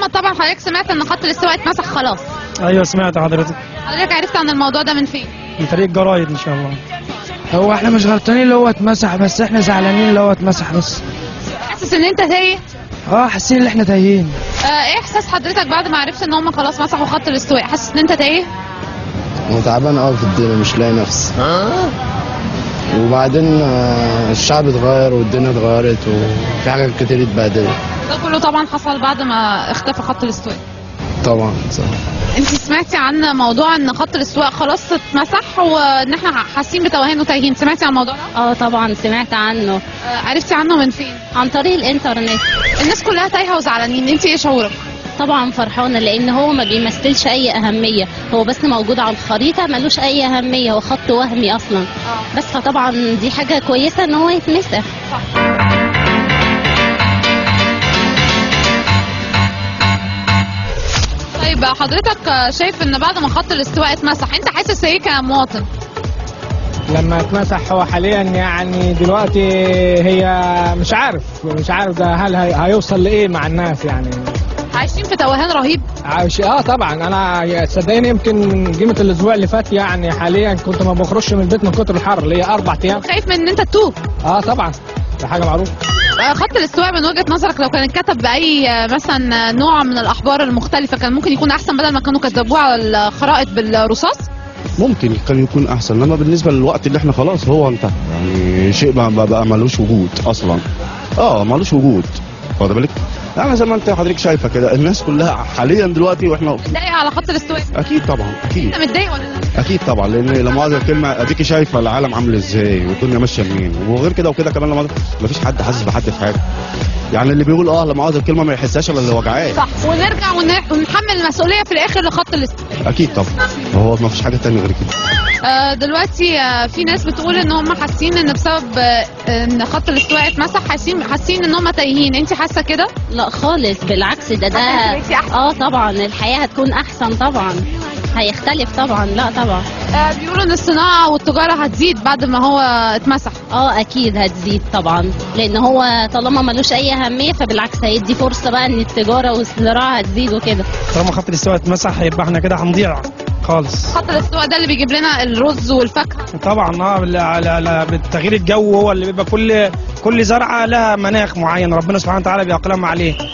محمد، طبعا حضرتك سمعت ان خط الاستواء اتمسح خلاص. ايوه سمعت حضرتك. حضرتك عرفت عن الموضوع ده من فين؟ من طريق الجرايد ان شاء الله. هو احنا مش غلطانين اللي هو اتمسح، بس احنا زعلانين اللي هو اتمسح بس. حاسس ان انت تايه؟ حاسين ان احنا تايهين. ايه احساس حضرتك بعد ما عرفت ان هم خلاص مسحوا خط الاستواء؟ حاسس ان انت تايه؟ تعبان قوي في الدنيا، مش لاقي نفسي. وبعدين الشعب اتغير والدنيا اتغيرت وفي حاجات كتير اتبهدلت. ده كله طبعا حصل بعد ما اختفى خط الاستواء. طبعا صح. انت سمعتي عن موضوع ان خط الاستواء خلاص اتمسح وان احنا حاسين بتوهان وتايهين؟ سمعتي عن الموضوع ده؟ طبعا سمعت عنه. عرفتي عنه من فين؟ عن طريق الانترنت. الناس كلها تايهه وزعلانين، انت ايه شعورك؟ طبعا فرحانه لان هو ما بيمثلش اي اهميه، هو بس موجود على الخريطه ملوش اي اهميه، هو خط وهمي اصلا. بس فطبعا دي حاجه كويسه ان هو يتمسح. طيب حضرتك شايف ان بعد ما خط الاستواء اتمسح انت حاسس ايه كمواطن؟ لما اتمسح هو حاليا يعني دلوقتي هي مش عارف ده هل هيوصل لايه مع الناس يعني. عايشين في توهان رهيب. طبعا انا صدقني يمكن قيمه الاسبوع اللي فات يعني حاليا كنت ما بخرجش من البيت من كتر الحر اللي هي 4 ايام. خايف من ان انت تتوه؟ طبعا ده حاجه معروفه. خط الاستواء من وجهة نظرك لو كان اتكتب بأي مثلا نوع من الأحبار المختلفة كان ممكن يكون أحسن بدل ما كانوا كتبوه على الخرائط بالرصاص؟ ممكن كان يكون أحسن، إنما بالنسبة للوقت اللي احنا خلاص هو انتهى، يعني شيء بقى ملوش وجود أصلا. ملوش وجود، واخد بالك؟ يعني زي ما انت حضرتك شايفه كده الناس كلها حاليا دلوقتي واحنا متضايق على خط الاستواء؟ اكيد طبعا اكيد. انت متضايق ولا لا؟ اكيد طبعا، لان لا مؤاخذه الكلمه اديكي شايفه العالم عامل ازاي والدنيا ماشيه منين، وغير كده وكده كمان لا مؤاخذه مفيش حد حاسس بحد في حاجه. يعني اللي بيقول لا مؤاخذه الكلمه ما يحسهاش الا اللي وجعاه. صح، ونرجع ونحمل المسؤوليه في الاخر لخط الاستواء. اكيد طبعا، هو مفيش حاجه ثانيه غير كده. دلوقتي في ناس بتقول ان هم حاسين ان بسبب ان خط الاستواء اتمسح حاسين ان هم تايهين، انت حاسه كده؟ لا خالص، بالعكس ده طبعا الحياه هتكون احسن طبعا، هيختلف طبعا. لا طبعا بيقولوا ان الصناعه والتجاره هتزيد بعد ما هو اتمسح. اكيد هتزيد طبعا، لان هو طالما ملوش اي اهميه فبالعكس هيدي فرصه بقى ان التجاره والزراعه هتزيد وكده. طالما خط الاستواء اتمسح هيبقى احنا كده هنضيع خالص. خط الاستواء ده اللي بيجيب لنا الرز والفاكهه. طبعا بالتغيير الجو هو اللي بيبقى كل زرعه لها مناخ معين ربنا سبحانه وتعالى بيقلم عليه.